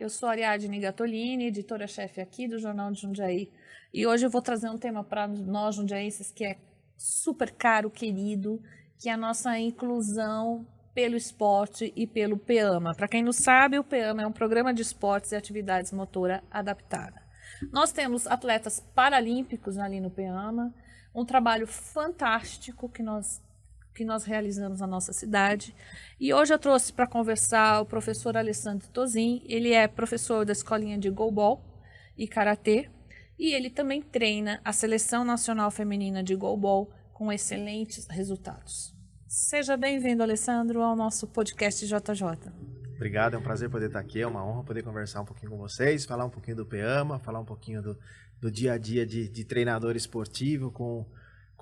Eu sou Ariadne Gattolini, editora-chefe aqui do Jornal de Jundiaí. E hoje eu vou trazer um tema para nós jundiaenses que é super caro, querido, que é a nossa inclusão pelo esporte e pelo PEAMA. Para quem não sabe, o PEAMA é um programa de esportes e atividades motora adaptada. Nós temos atletas paralímpicos ali no PEAMA, um trabalho fantástico que nós realizamos na nossa cidade. E hoje eu trouxe para conversar o professor Alessandro Tozin. Ele é professor da escolinha de goalball e karatê, e ele também treina a Seleção Nacional Feminina de Goalball com excelentes resultados. Seja bem-vindo, Alessandro, ao nosso podcast JJ. Obrigado, é um prazer poder estar aqui, é uma honra poder conversar um pouquinho com vocês, falar um pouquinho do PEAMA, falar um pouquinho do dia a dia de treinador esportivo com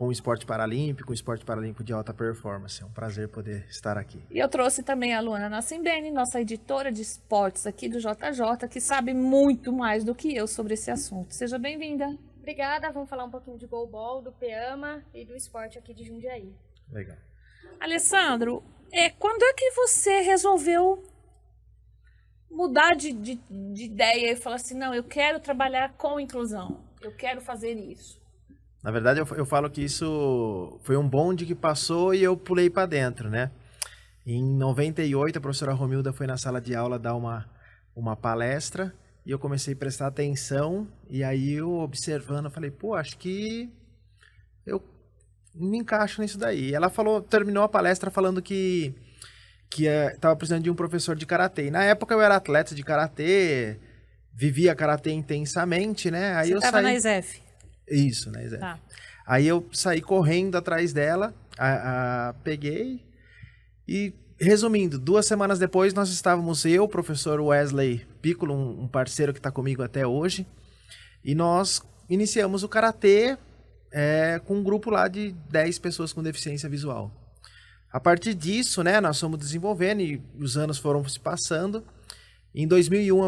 o esporte paralímpico, o esporte paralímpico de alta performance. É um prazer poder estar aqui. E eu trouxe também a Luana Nassimbene, nossa editora de esportes aqui do JJ, que sabe muito mais do que eu sobre esse assunto. Seja bem-vinda. Obrigada, vamos falar um pouquinho de goalball, do PEAMA e do esporte aqui de Jundiaí. Legal. Alessandro, quando é que você resolveu mudar de ideia e falar assim, não, eu quero trabalhar com inclusão, eu quero fazer isso? Na verdade, eu falo que isso foi um bonde que passou e eu pulei para dentro, né? Em 98, a professora Romilda foi na sala de aula dar uma palestra e eu comecei a prestar atenção, e aí eu observando, eu falei, pô, acho que eu me encaixo nisso daí. Ela terminou a palestra falando que estava precisando de um professor de karatê. E na época eu era atleta de karatê, vivia karatê intensamente, né? Aí Você eu estava saí... na ISEF? Isso, na ISEF. Tá. Aí eu saí correndo atrás dela, peguei e, resumindo, 2 semanas depois nós estávamos eu, o professor Wesley Piccolo, um parceiro que está comigo até hoje, e nós iniciamos o karatê com um grupo lá de 10 pessoas com deficiência visual. A partir disso, né, nós fomos desenvolvendo e os anos foram se passando. Em 2001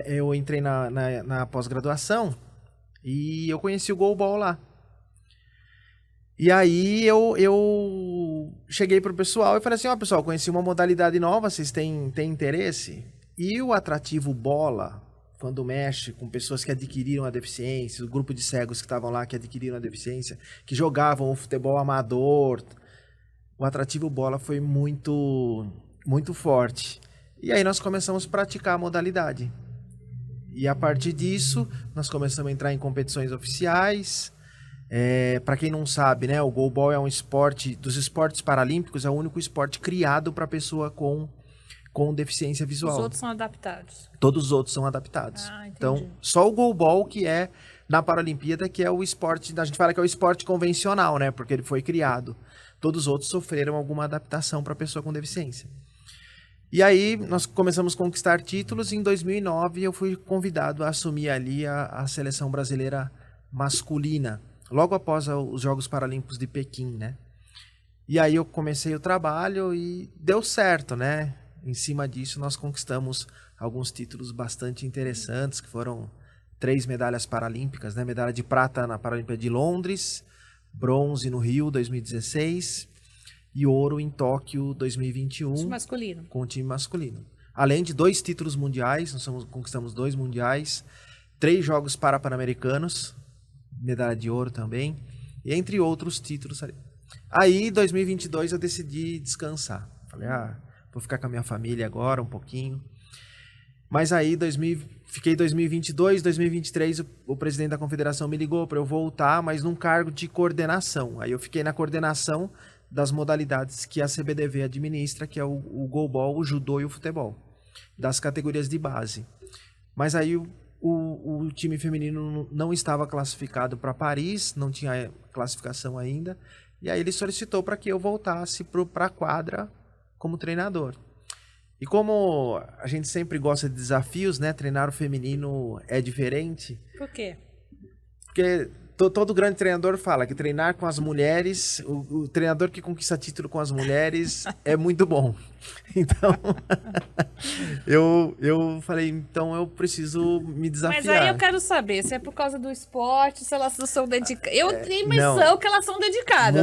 eu entrei na pós-graduação e eu conheci o goalball lá. E aí eu cheguei pro pessoal e falei assim, pessoal, conheci uma modalidade nova, vocês têm interesse? E o atrativo bola, quando mexe com pessoas que adquiriram a deficiência, o grupo de cegos que estavam lá que adquiriram a deficiência, que jogavam o futebol amador, o atrativo bola foi muito, muito forte. E aí nós começamos a praticar a modalidade. E a partir disso, nós começamos a entrar em competições oficiais. Para quem não sabe, né, o goalball é um esporte, dos esportes paralímpicos, é o único esporte criado para pessoa com deficiência visual. Os outros são adaptados? Todos os outros são adaptados. Então, só o goalball que é na Paralimpíada, que é o esporte, a gente fala que é o esporte convencional, né, porque ele foi criado. Todos os outros sofreram alguma adaptação para pessoa com deficiência. E aí nós começamos a conquistar títulos e em 2009 eu fui convidado a assumir ali a seleção brasileira masculina, logo após os Jogos Paralímpicos de Pequim, né? E aí eu comecei o trabalho e deu certo, né? Em cima disso nós conquistamos alguns títulos bastante interessantes, que foram 3 medalhas paralímpicas, né? Medalha de prata na Paralimpíada de Londres, bronze no Rio 2016 e ouro em Tóquio 2021 masculino. Com o time masculino. Além de 2 títulos mundiais, conquistamos 2 mundiais, 3 Jogos Pan-Americanos, medalha de ouro também, e entre outros títulos. Aí, em 2022, eu decidi descansar. Falei, vou ficar com a minha família agora um pouquinho. Mas aí, fiquei 2022, 2023, o presidente da confederação me ligou para eu voltar, mas num cargo de coordenação. Aí eu fiquei na coordenação das modalidades que a CBDV administra, que é o goalball, o judô e o futebol, das categorias de base. Mas aí o time feminino não estava classificado para Paris, não tinha classificação ainda, e aí ele solicitou para que eu voltasse para a quadra como treinador. E como a gente sempre gosta de desafios, né? Treinar o feminino é diferente. Por quê? Porque todo grande treinador fala que treinar com as mulheres, o treinador que conquista título com as mulheres é muito bom. Então, eu falei, então eu preciso me desafiar. Mas aí eu quero saber se é por causa do esporte, se elas são dedicadas. Eu tenho impressão que elas são dedicadas.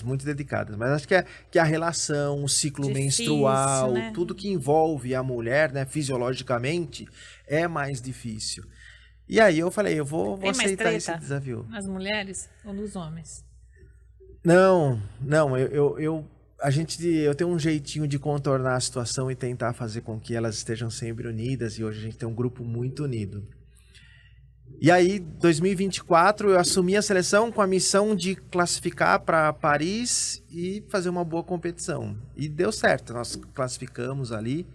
Muito dedicadas. Mas acho que a relação, o ciclo Difícil, menstrual, né? tudo que envolve a mulher, né, fisiologicamente, é mais difícil. E aí eu falei, eu vou Tem mais aceitar esse treta desafio. nas mulheres ou nos homens? Não, eu tenho um jeitinho de contornar a situação e tentar fazer com que elas estejam sempre unidas, e hoje a gente tem um grupo muito unido. E aí, 2024, eu assumi a seleção com a missão de classificar para Paris e fazer uma boa competição. E deu certo, nós classificamos ali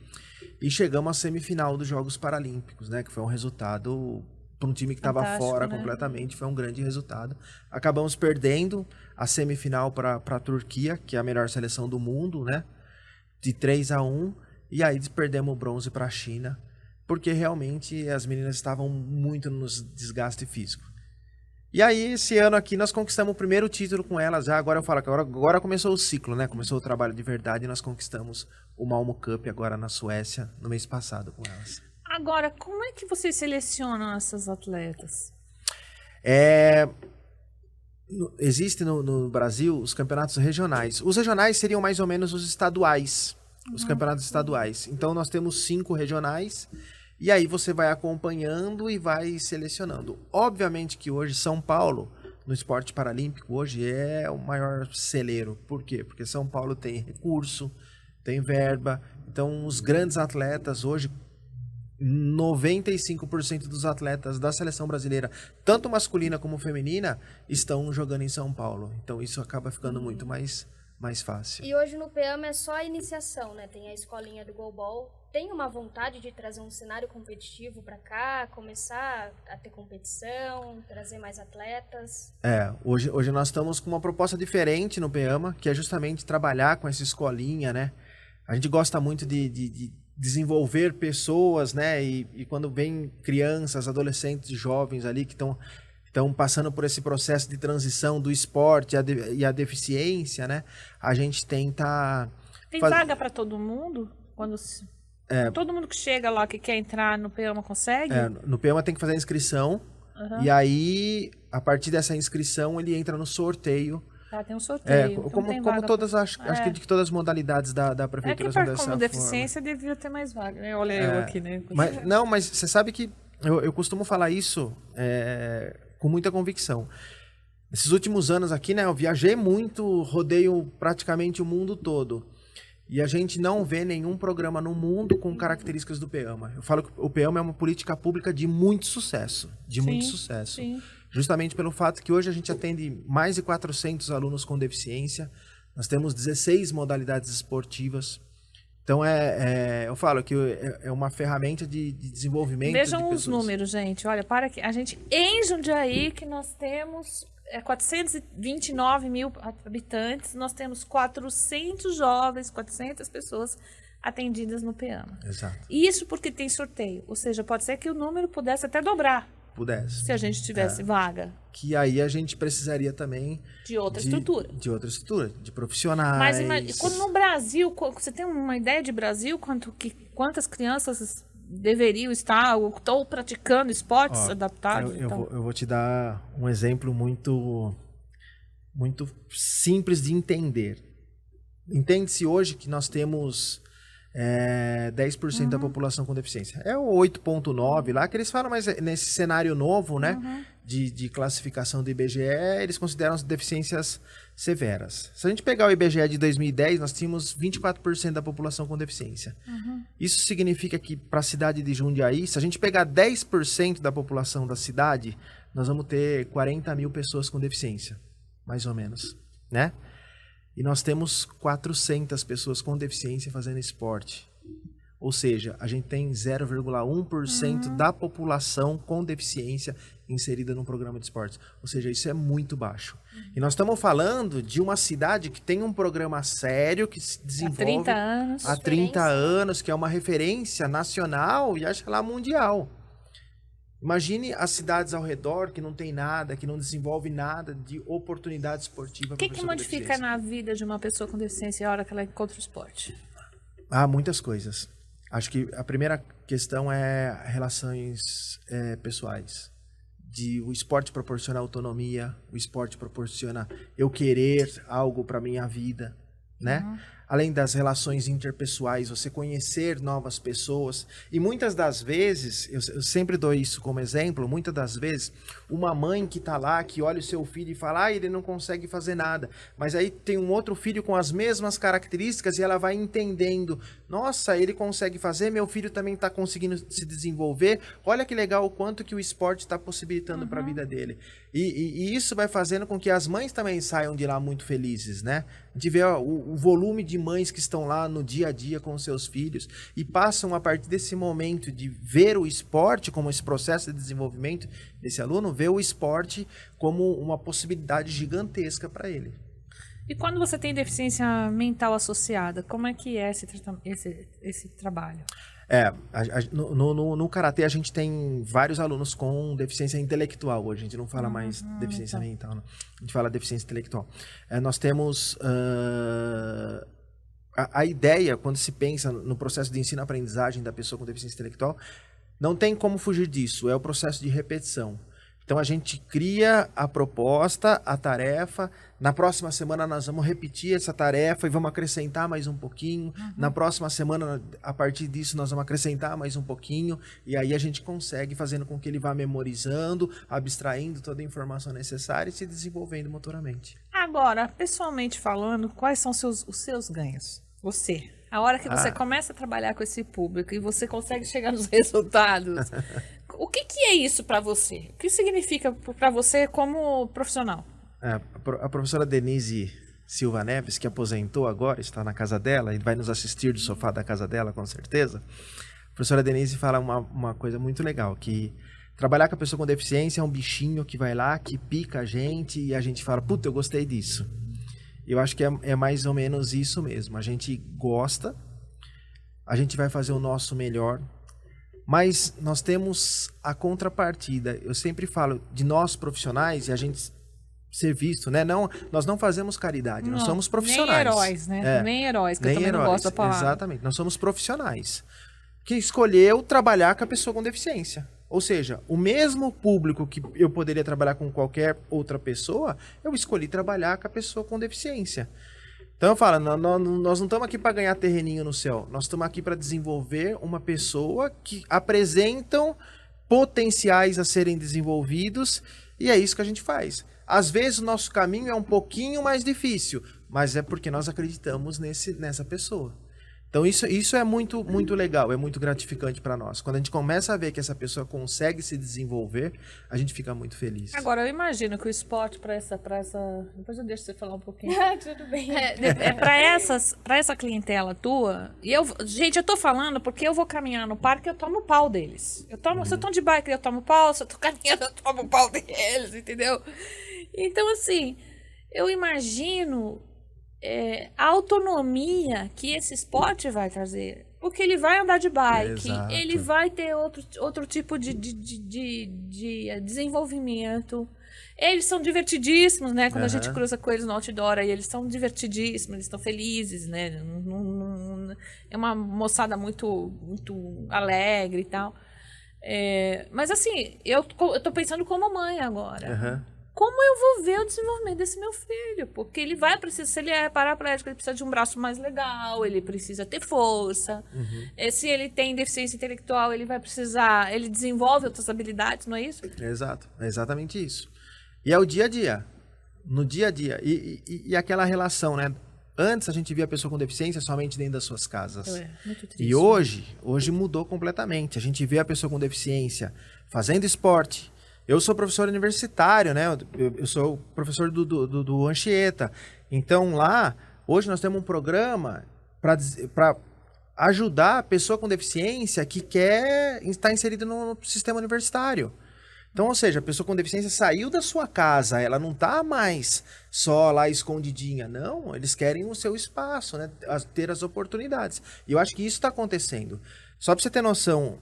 e chegamos à semifinal dos Jogos Paralímpicos, né? Que foi um resultado, para um time que estava fora, né? completamente, foi um grande resultado. Acabamos perdendo a semifinal para a Turquia, que é a melhor seleção do mundo, né? De 3-1, e aí perdemos o bronze para a China, porque realmente as meninas estavam muito no desgaste físico. E aí, esse ano aqui, nós conquistamos o primeiro título com elas. Já agora eu falo que agora começou o ciclo, né? Começou o trabalho de verdade, e nós conquistamos o Malmo Cup agora na Suécia, no mês passado com elas. Agora, como é que vocês selecionam essas atletas? Existe no Brasil os campeonatos regionais. Os regionais seriam mais ou menos os estaduais, os campeonatos estaduais. Então, nós temos 5 regionais, e aí você vai acompanhando e vai selecionando. Obviamente que hoje São Paulo, no esporte paralímpico, hoje é o maior celeiro. Por quê? Porque São Paulo tem recurso, tem verba. Então, os grandes atletas hoje, 95% dos atletas da seleção brasileira, tanto masculina como feminina, estão jogando em São Paulo. Então isso acaba ficando muito mais fácil. E hoje no PEAMA é só a iniciação, né? Tem a escolinha do goalball. Tem uma vontade de trazer um cenário competitivo para cá, começar a ter competição, trazer mais atletas? Hoje nós estamos com uma proposta diferente no PEAMA, que é justamente trabalhar com essa escolinha, né? A gente gosta muito de desenvolver pessoas, né? E quando vem crianças, adolescentes, jovens ali que estão passando por esse processo de transição do esporte e a deficiência, né? A gente tenta... Tem vaga para todo mundo? Todo mundo que chega lá, que quer entrar no PEAMA, consegue? No PEAMA tem que fazer a inscrição. E aí, a partir dessa inscrição, ele entra no sorteio. Tem um sorteio. Então como todas, acho que todas as modalidades da prefeitura são dessa forma. Como deficiência, devia ter mais vaga, né? Olha eu aqui, né? Mas você sabe que eu costumo falar isso com muita convicção. Nesses últimos anos aqui, né? Eu viajei muito, rodeio praticamente o mundo todo. E a gente não vê nenhum programa no mundo com características do PEAMA. Eu falo que o PEAMA é uma política pública de muito sucesso. Sim. Justamente pelo fato que hoje a gente atende mais de 400 alunos com deficiência. Nós temos 16 modalidades esportivas. Então, eu falo que é uma ferramenta de desenvolvimento. Vejam os números, gente. Olha, para que a gente, em Jundiaí, que nós temos 429 mil habitantes, nós temos 400 jovens, 400 pessoas atendidas no PEAMA. Exato. Isso porque tem sorteio. Ou seja, pode ser que o número pudesse até dobrar. Se a gente tivesse vaga. Que aí a gente precisaria também... De outra estrutura. De outra estrutura, de profissionais. Mas quando no Brasil, você tem uma ideia de Brasil, quantas crianças deveriam estar ou estão praticando esportes adaptados? Eu vou te dar um exemplo muito simples de entender. Entende-se hoje que nós temos 10% da população com deficiência. É o 8,9 lá que eles falam, mas nesse cenário novo, né, de classificação do IBGE, eles consideram as deficiências severas. Se a gente pegar o IBGE de 2010, nós tínhamos 24% da população com deficiência. Isso significa que para a cidade de Jundiaí, se a gente pegar 10% da população da cidade, nós vamos ter 40 mil pessoas com deficiência, mais ou menos, né? E nós temos 400 pessoas com deficiência fazendo esporte. Ou seja, a gente tem 0,1% da população com deficiência inserida num programa de esportes. Ou seja, isso é muito baixo. E nós estamos falando de uma cidade que tem um programa sério, que se desenvolve há 30 anos, que é uma referência nacional e acho que lá mundial. Imagine as cidades ao redor que não tem nada, que não desenvolve nada de oportunidade esportiva. O que modifica na vida de uma pessoa com deficiência a hora que ela encontra o esporte? Muitas coisas. Acho que a primeira questão é relações pessoais. O esporte proporciona autonomia, o esporte proporciona eu querer algo para minha vida, né? Além das relações interpessoais, você conhecer novas pessoas. E muitas das vezes, eu sempre dou isso como exemplo, muitas das vezes, uma mãe que está lá, que olha o seu filho e fala, ele não consegue fazer nada. Mas aí tem um outro filho com as mesmas características e ela vai entendendo, nossa, ele consegue fazer, meu filho também está conseguindo se desenvolver. Olha que legal o quanto que o esporte está possibilitando para a vida dele. E isso vai fazendo com que as mães também saiam de lá muito felizes, né? A gente vê o volume de mães que estão lá no dia a dia com os seus filhos e passam a partir desse momento de ver o esporte como esse processo de desenvolvimento desse aluno, ver o esporte como uma possibilidade gigantesca para ele. E quando você tem deficiência mental associada, como é que é esse trabalho? No Karatê a gente tem vários alunos com deficiência intelectual. Hoje a gente não fala mais deficiência mental, não. A gente fala deficiência intelectual. Nós temos a ideia, quando se pensa no processo de ensino-aprendizagem da pessoa com deficiência intelectual, não tem como fugir disso, é o processo de repetição. Então a gente cria a proposta, a tarefa, na próxima semana nós vamos repetir essa tarefa e vamos acrescentar mais um pouquinho, na próxima semana, a partir disso, nós vamos acrescentar mais um pouquinho, e aí a gente consegue fazendo com que ele vá memorizando, abstraindo toda a informação necessária e se desenvolvendo motoramente. Agora, pessoalmente falando, quais são os seus ganhos? Você, a hora que você começa a trabalhar com esse público e você consegue chegar nos resultados, o que é isso para você? O que significa para você como profissional? A professora Denise Silva Neves, que aposentou agora, está na casa dela e vai nos assistir do sofá da casa dela, com certeza. A professora Denise fala uma coisa muito legal, que trabalhar com a pessoa com deficiência é um bichinho que vai lá, que pica a gente e a gente fala, puta, eu gostei disso. Eu acho que é mais ou menos isso mesmo. A gente gosta, a gente vai fazer o nosso melhor, mas nós temos a contrapartida. Eu sempre falo de nós profissionais e a gente ser visto, né? Nós não fazemos caridade, nós somos profissionais. Nem heróis, né? Nem heróis, que eu também não gosto da palavra. Exatamente, nós somos profissionais que escolheu trabalhar com a pessoa com deficiência. Ou seja, o mesmo público que eu poderia trabalhar com qualquer outra pessoa, eu escolhi trabalhar com a pessoa com deficiência. Então eu falo, nós não estamos aqui para ganhar terreninho no céu, nós estamos aqui para desenvolver uma pessoa que apresentam potenciais a serem desenvolvidos e é isso que a gente faz. Às vezes o nosso caminho é um pouquinho mais difícil, mas é porque nós acreditamos nessa pessoa. Então isso é muito, muito legal, é muito gratificante para nós. Quando a gente começa a ver que essa pessoa consegue se desenvolver, a gente fica muito feliz. Agora, eu imagino que o esporte para essa... Depois eu deixo você falar um pouquinho. Tudo bem. Para essa clientela tua, gente, eu tô falando porque eu vou caminhar no parque e eu tomo pau deles. Se eu tô de bike, eu tomo pau, se eu tô caminhando, eu tomo pau deles, entendeu? Então, assim, eu imagino... a autonomia que esse esporte vai trazer. Porque ele vai andar de bike, Exato. Ele vai ter outro tipo de desenvolvimento. Eles são divertidíssimos, né? Quando a gente cruza com eles no outdoor, aí eles são divertidíssimos, eles estão felizes, né? É uma moçada muito, muito alegre e tal. Mas assim, eu tô pensando como mãe agora. Como eu vou ver o desenvolvimento desse meu filho? Porque ele vai precisar, se ele é paraplégico, ele precisa de um braço mais legal, ele precisa ter força. Se ele tem deficiência intelectual, ele desenvolve outras habilidades, não é isso? Exato, é exatamente isso. E é o dia a dia, no dia a dia. E aquela relação, né? Antes a gente via a pessoa com deficiência somente dentro das suas casas. Muito triste. E hoje mudou completamente. A gente vê a pessoa com deficiência fazendo esporte. Eu sou professor universitário, né? Eu sou professor do Anchieta. Então lá, hoje nós temos um programa para ajudar a pessoa com deficiência que quer estar inserida no sistema universitário. Então, ou seja, a pessoa com deficiência saiu da sua casa, ela não está mais só lá escondidinha. Não, eles querem o seu espaço, né? Ter as oportunidades. E eu acho que isso está acontecendo. Só para você ter noção,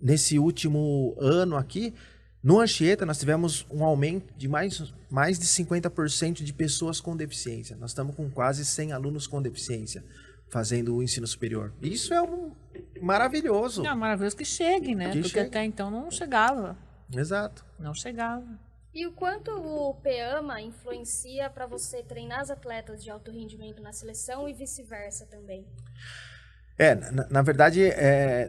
nesse último ano aqui, no Anchieta, nós tivemos um aumento de mais de 50% de pessoas com deficiência. Nós estamos com quase 100 alunos com deficiência fazendo o ensino superior. Isso é maravilhoso. Não, maravilhoso que chegue, né? Porque chegue. até então não chegava. Exato. Não chegava. E o quanto o PEAMA influencia para você treinar as atletas de alto rendimento na seleção e vice-versa também? Na verdade,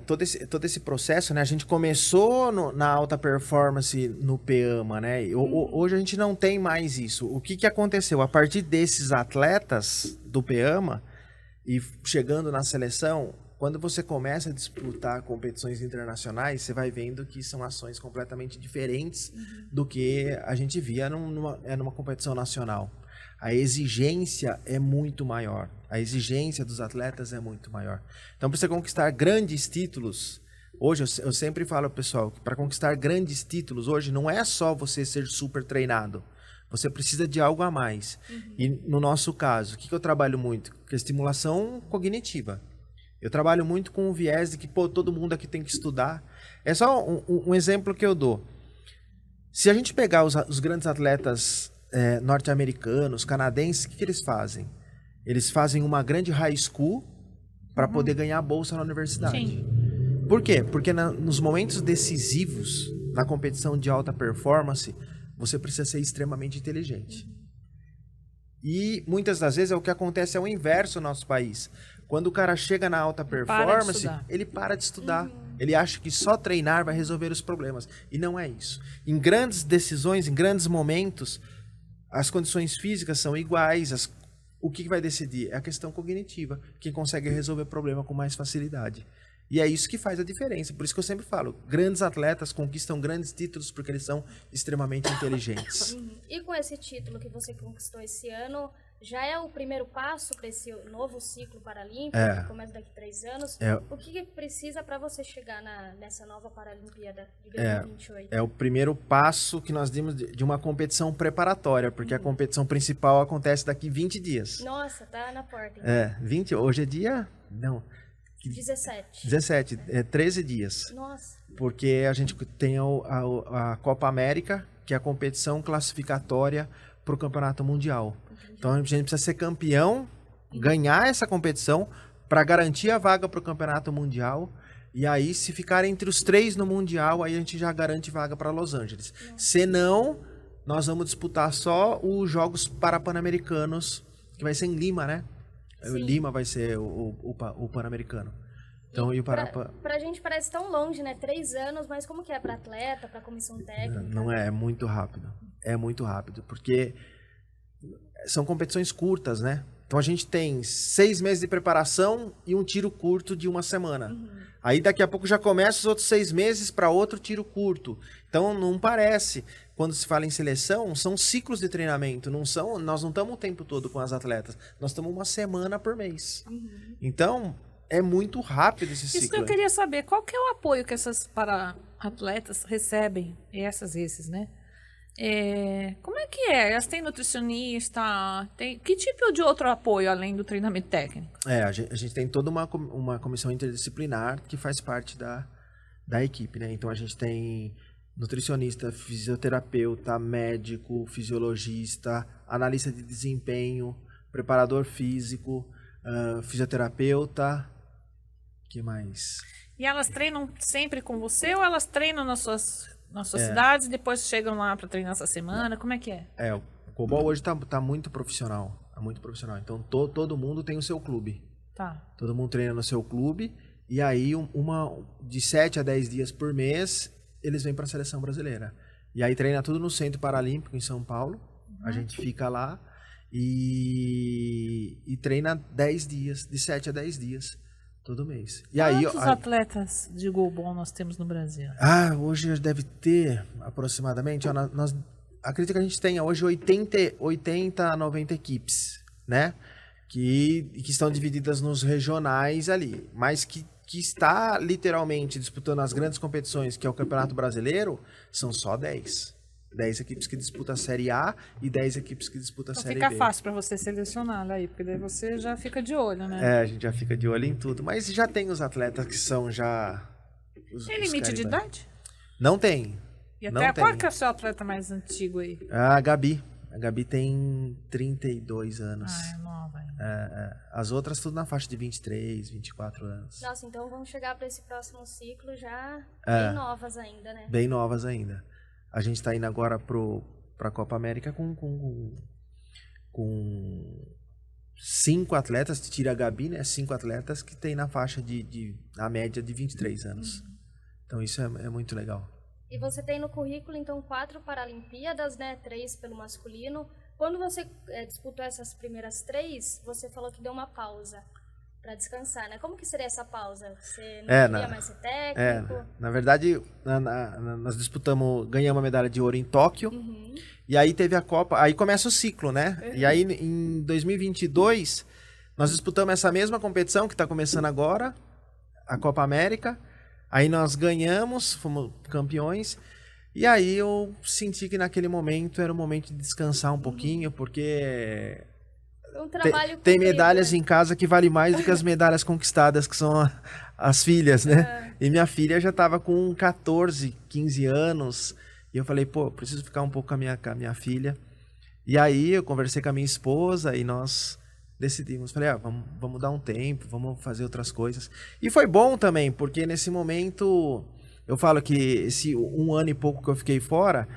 todo esse processo, né? A gente começou na alta performance no PEAMA, né? Hoje a gente não tem mais isso. O que aconteceu? A partir desses atletas do PEAMA e chegando na seleção, quando você começa a disputar competições internacionais, você vai vendo que são ações completamente diferentes do que a gente via numa competição nacional. A exigência é muito maior. A exigência dos atletas é muito maior. Então, para você conquistar grandes títulos, hoje eu sempre falo, pessoal, que para conquistar grandes títulos, hoje não é só você ser super treinado. Você precisa de algo a mais. E no nosso caso, o que eu trabalho muito? Com a estimulação cognitiva. Eu trabalho muito com o viés de que, todo mundo aqui tem que estudar. É só um exemplo que eu dou. Se a gente pegar os grandes atletas norte-americanos, canadenses, o que eles fazem? Eles fazem uma grande high school para poder ganhar a bolsa na universidade. Sim. Por quê? Porque nos momentos decisivos, na competição de alta performance, você precisa ser extremamente inteligente. E muitas das vezes o que acontece é o inverso no nosso país. Quando o cara chega na alta performance, ele para de estudar. Ele acha que só treinar vai resolver os problemas. E não é isso. Em grandes decisões, em grandes momentos, as condições físicas são iguais. O que vai decidir? É a questão cognitiva. Quem consegue resolver o problema com mais facilidade. E é isso que faz a diferença. Por isso que eu sempre falo, grandes atletas conquistam grandes títulos porque eles são extremamente inteligentes. E com esse título que você conquistou esse ano, já é o primeiro passo para esse novo ciclo paralímpico, que começa daqui a 3 anos. O que precisa para você chegar nessa nova Paralimpíada de 2028? É o primeiro passo que nós dimos de uma competição preparatória, porque a competição principal acontece daqui 20 dias. Nossa, tá na porta. Então. Hoje é dia... Não... 17, 13 dias. Nossa. Porque a gente tem a Copa América, que é a competição classificatória para o Campeonato Mundial. Então a gente precisa ser campeão, ganhar essa competição para garantir a vaga para o Campeonato Mundial. E aí, se ficar entre os 3 no Mundial, aí a gente já garante vaga para Los Angeles. Senão, nós vamos disputar só os Jogos Pan-Americanos, que vai ser em Lima, né? Sim. Lima vai ser o Pan-Americano. Então, pra gente parece tão longe, né? 3 anos, mas como que é pra atleta, pra comissão técnica? Não é muito rápido. É muito rápido, porque são competições curtas, né? Então a gente tem 6 meses de preparação e um tiro curto de 1 semana. Aí daqui a pouco já começa os outros 6 meses para outro tiro curto. Então não parece. Quando se fala em seleção, são ciclos de treinamento. Nós não estamos o tempo todo com as atletas. Nós estamos 1 semana por mês. Então é muito rápido esse ciclo. Isso que eu queria saber. Qual que é o apoio que essas para-atletas recebem? Esses, né? Como é que é? Elas têm nutricionista? Que tipo de outro apoio além do treinamento técnico? A gente tem toda uma comissão interdisciplinar que faz parte da equipe, né? Então a gente tem nutricionista, fisioterapeuta, médico, fisiologista, analista de desempenho, preparador físico, fisioterapeuta, que mais? E elas treinam sempre com você ou elas treinam nas suas cidades e depois chegam lá para treinar essa semana? Como é que é? O COBOL hoje tá muito profissional. É muito profissional. Então todo mundo tem o seu clube. Tá. Todo mundo treina no seu clube. E aí, de 7 a 10 dias por mês, eles vêm para a seleção brasileira. E aí treina tudo no Centro Paralímpico em São Paulo. A gente fica lá e treina 10 dias, de 7 a 10 dias. Todo mês. E Quantos atletas de goalball nós temos no Brasil? Hoje deve ter aproximadamente, nós acredito que a gente tenha hoje 80 a 90 equipes, né? Que estão divididas nos regionais ali, mas que está literalmente disputando as grandes competições, que é o Campeonato Brasileiro, são só 10. 10 equipes que disputam a Série A e 10 equipes que disputam a Série B. Fica fácil para você selecionar aí, porque daí você já fica de olho, né? A gente já fica de olho em tudo. Mas já tem os atletas que são já Tem limite de idade? Não tem. E até qual que é o seu atleta mais antigo aí? A Gabi. A Gabi tem 32 anos. Ah, é nova ainda. As outras tudo na faixa de 23, 24 anos. Nossa, então vamos chegar para esse próximo ciclo já bem novas ainda, né? Bem novas ainda. A gente está indo agora para a Copa América com 5 atletas, tira a Gabi, né? 5 atletas que tem na faixa a média de 23 anos. Então isso é muito legal. E você tem no currículo, então, 4 Paralimpíadas, né? 3 pelo masculino. Quando você disputou essas primeiras 3, você falou que deu uma pausa para descansar, né? Como que seria essa pausa? Você não queria mais ser técnico? Na verdade, nós ganhamos a medalha de ouro em Tóquio. E aí teve a Copa, aí começa o ciclo, né? E aí em 2022, nós disputamos essa mesma competição que está começando agora, a Copa América. Aí nós ganhamos, fomos campeões, e aí eu senti que naquele momento era o momento de descansar um pouquinho, porque tem medalhas em casa que vale mais do que as medalhas conquistadas, que são as filhas, né? E minha filha já estava com 14, 15 anos, e eu falei, preciso ficar um pouco com a minha filha. E aí eu conversei com a minha esposa e nós decidimos, falei, vamos dar um tempo, vamos fazer outras coisas. E foi bom também, porque nesse momento, eu falo que esse 1 ano e pouco que eu fiquei fora,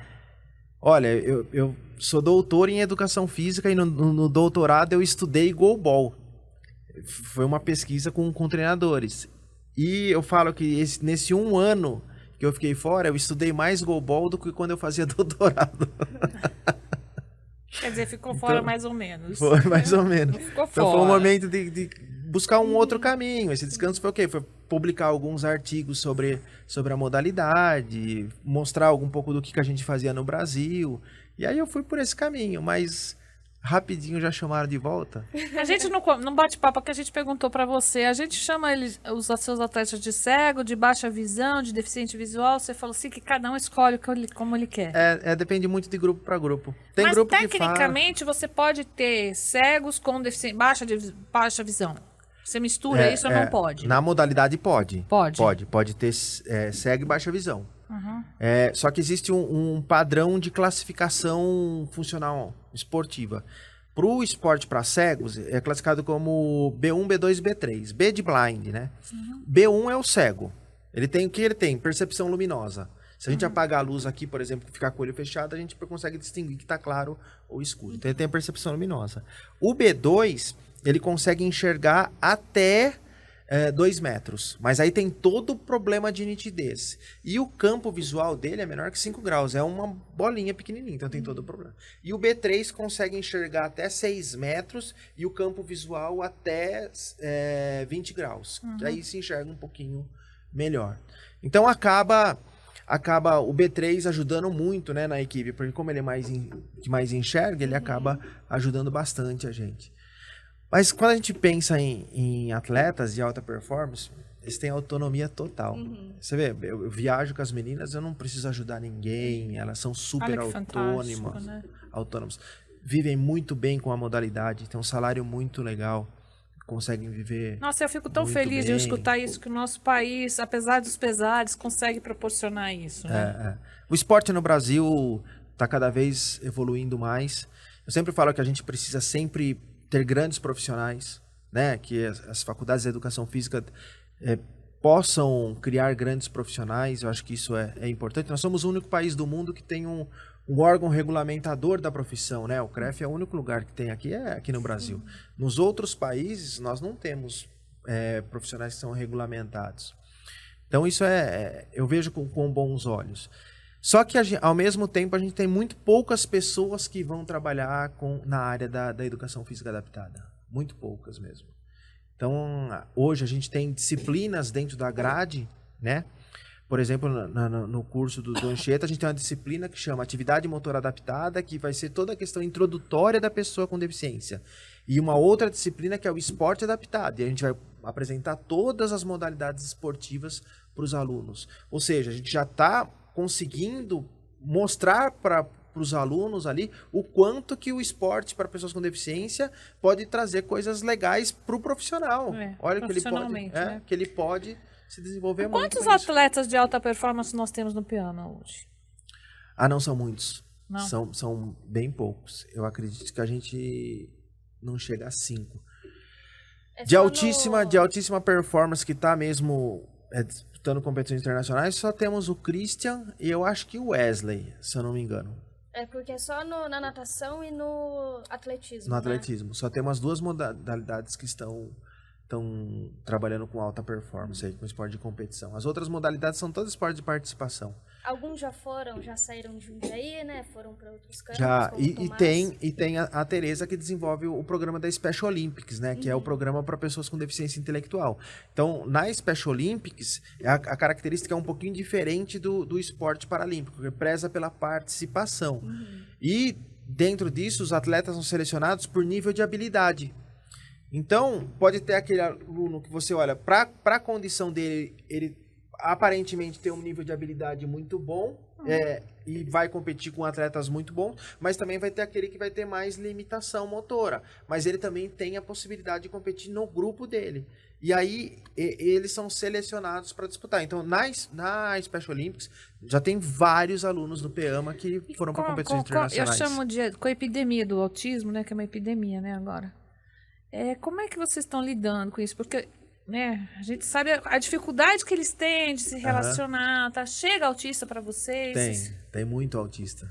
olha, eu sou doutor em educação física e no doutorado eu estudei goalball. Foi uma pesquisa com treinadores. E eu falo que nesse 1 ano que eu fiquei fora, eu estudei mais goalball do que quando eu fazia doutorado. Quer dizer, ficou fora mais ou menos. Foi mais ou menos. Ficou então fora. Foi um momento de buscar um outro caminho. Esse descanso foi o quê? Foi publicar alguns artigos sobre a modalidade, mostrar um pouco do que a gente fazia no Brasil. E aí eu fui por esse caminho, mas rapidinho já chamaram de volta. A gente não bate papo, que a gente perguntou pra você. A gente chama os seus atletas de cego, de baixa visão, de deficiente visual. Você falou assim que cada um escolhe como ele quer. Depende muito de grupo para grupo. Tem Mas grupo tecnicamente você pode ter cegos com baixa visão. Você mistura isso ou não pode? Na modalidade pode. Pode? Pode ter cego e baixa visão. Só que existe um padrão de classificação funcional esportiva. Para o esporte para cegos, é classificado como B1, B2 e B3. B de blind, né? B1 é o cego. Ele tem o que ele tem? Percepção luminosa. Se a gente apagar a luz aqui, por exemplo, ficar com o olho fechado, a gente consegue distinguir que está claro ou escuro. Então ele tem a percepção luminosa. O B2, ele consegue enxergar até 2 metros. Mas aí tem todo o problema de nitidez. E o campo visual dele é menor que 5 graus. É uma bolinha pequenininha, então tem todo o problema. E o B3 consegue enxergar até 6 metros e o campo visual até 20 graus. Aí se enxerga um pouquinho melhor. Então acaba o B3 ajudando muito, né, na equipe. Porque como ele é que mais enxerga, ele acaba ajudando bastante a gente. Mas quando a gente pensa em atletas de alta performance, eles têm autonomia total. Você vê, eu viajo com as meninas, eu não preciso ajudar ninguém, elas são super autônomas. Vivem muito bem com a modalidade, tem um salário muito legal, conseguem viver. Nossa, eu fico tão feliz de escutar isso, que o nosso país, apesar dos pesares, consegue proporcionar isso. Né? O esporte no Brasil está cada vez evoluindo mais. Eu sempre falo que a gente precisa sempre ter grandes profissionais, né? Que as faculdades de educação física possam criar grandes profissionais. Eu acho que isso é importante. Nós somos o único país do mundo que tem um órgão regulamentador da profissão, né? O CREF é o único lugar que tem aqui no Brasil. Nos outros países, nós não temos profissionais que são regulamentados. Então, isso eu vejo com bons olhos. Só que, ao mesmo tempo, a gente tem muito poucas pessoas que vão trabalhar na área da educação física adaptada. Muito poucas mesmo. Então, hoje a gente tem disciplinas dentro da grade, né? Por exemplo, no curso do Anchieta, a gente tem uma disciplina que chama Atividade Motora Adaptada, que vai ser toda a questão introdutória da pessoa com deficiência. E uma outra disciplina que é o Esporte Adaptado. E a gente vai apresentar todas as modalidades esportivas para os alunos. Ou seja, a gente já está conseguindo mostrar para os alunos ali o quanto que o esporte para pessoas com deficiência pode trazer coisas legais para o profissional. Olha que ele pode, né? que ele pode se desenvolver Quantos muito. Quantos atletas de alta performance nós temos no Peama hoje? Não são muitos. Não. São bem poucos. Eu acredito que a gente não chega a 5. De altíssima performance que tá mesmo disputando competições internacionais, só temos o Christian e eu acho que o Wesley, se eu não me engano. Porque é só na natação e no atletismo. No atletismo. Só temos as 2 modalidades que estão trabalhando com alta performance aí, com esporte de competição. As outras modalidades são todos esportes de participação. Alguns já saíram de Jundiaí, né? Foram para outros campos. Já, e tem a Tereza que desenvolve o programa da Special Olympics, né? Que é o programa para pessoas com deficiência intelectual. Então, na Special Olympics, a característica é um pouquinho diferente do esporte paralímpico, que preza pela participação. E, dentro disso, os atletas são selecionados por nível de habilidade. Então, pode ter aquele aluno que você olha, para a condição dele, ele aparentemente tem um nível de habilidade muito bom e vai competir com atletas muito bons, mas também vai ter aquele que vai ter mais limitação motora, mas ele também tem a possibilidade de competir no grupo dele. E aí, eles são selecionados para disputar. Então, na Special Olympics, já tem vários alunos do Peama que foram para competições internacionais. Eu chamo com a epidemia do autismo, né, que é uma epidemia, né, agora. Como é que vocês estão lidando com isso? Porque, né, a gente sabe a dificuldade que eles têm de se relacionar, tá? Chega autista para vocês? Tem muito autista.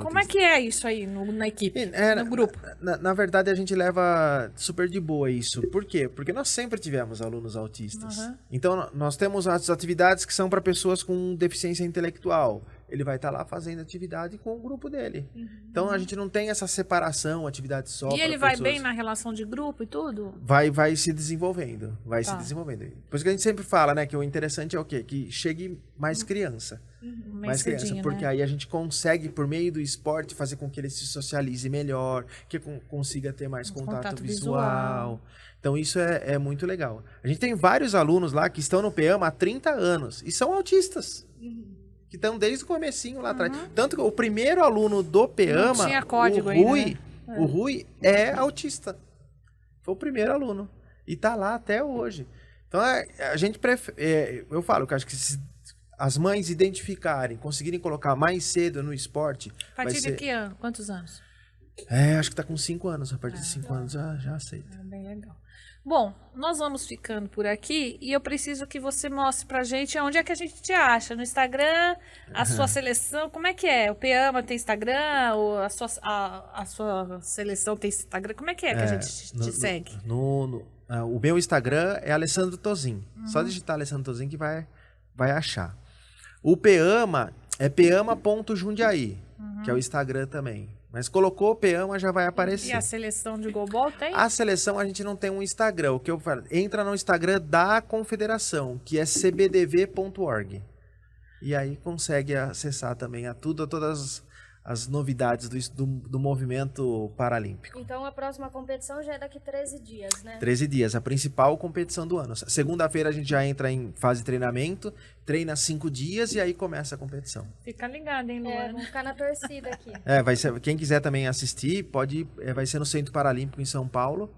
Como é que é isso aí na equipe, no grupo? Na verdade, a gente leva super de boa isso. Por quê? Porque nós sempre tivemos alunos autistas. Então, nós temos as atividades que são para pessoas com deficiência intelectual. Ele vai estar lá fazendo atividade com o grupo dele. Então, a gente não tem essa separação, atividade só. E ele vai bem na relação de grupo e tudo? Vai se desenvolvendo. Se desenvolvendo. Por isso que a gente sempre fala, né? Que o interessante é o quê? Que chegue mais criança. Mais criança. Porque aí a gente consegue, por meio do esporte, fazer com que ele se socialize melhor, que consiga ter mais contato visual. Então, isso é muito legal. A gente tem vários alunos lá que estão no Peama há 30 anos e são autistas. Que estão desde o comecinho lá atrás. Tanto que o primeiro aluno do Peama, tinha código o Rui é autista. Foi o primeiro aluno. E tá lá até hoje. Então, a gente prefere... eu falo que acho que se as mães identificarem, conseguirem colocar mais cedo no esporte... A partir de que ano? Quantos anos? Acho que tá com 5 anos. A partir de 5 anos já aceita. Bem legal. Bom, nós vamos ficando por aqui e eu preciso que você mostre pra gente onde é que a gente te acha. No Instagram, a sua seleção, como é que é? O Peama tem Instagram? Ou a sua seleção tem Instagram? Como é que a gente te segue? O meu Instagram é Alessandro Tozin. Só digitar Alessandro Tozin que vai achar. O Peama é peama.jundiaí, que é o Instagram também. Mas colocou o Peama, já vai aparecer. E a seleção de goalball tem? A seleção a gente não tem um Instagram. O que eu falo? Entra no Instagram da confederação, que é cbdv.org. E aí consegue acessar também todas as novidades do movimento paralímpico. Então a próxima competição já é daqui 13 dias, né? 13 dias, a principal competição do ano. Segunda-feira a gente já entra em fase de treinamento, treina 5 dias e aí começa a competição. Fica ligado, hein, Luana? Vamos ficar na torcida aqui. Vai ser, quem quiser também assistir, vai ser no Centro Paralímpico em São Paulo,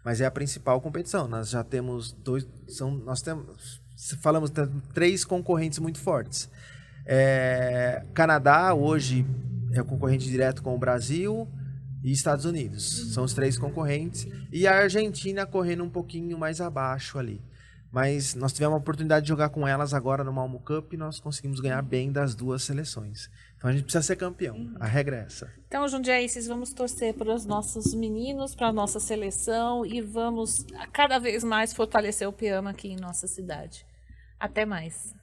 mas é a principal competição. Nós já temos falamos de 3 concorrentes muito fortes. Canadá hoje é o concorrente direto com o Brasil e Estados Unidos. São os 3 concorrentes. E a Argentina correndo um pouquinho mais abaixo ali. Mas nós tivemos a oportunidade de jogar com elas agora no Malmo Cup e nós conseguimos ganhar bem das 2 seleções. Então a gente precisa ser campeão. A regra é essa. Então, jundiaenses, vamos torcer para os nossos meninos, para a nossa seleção e vamos cada vez mais fortalecer o Peama aqui em nossa cidade. Até mais.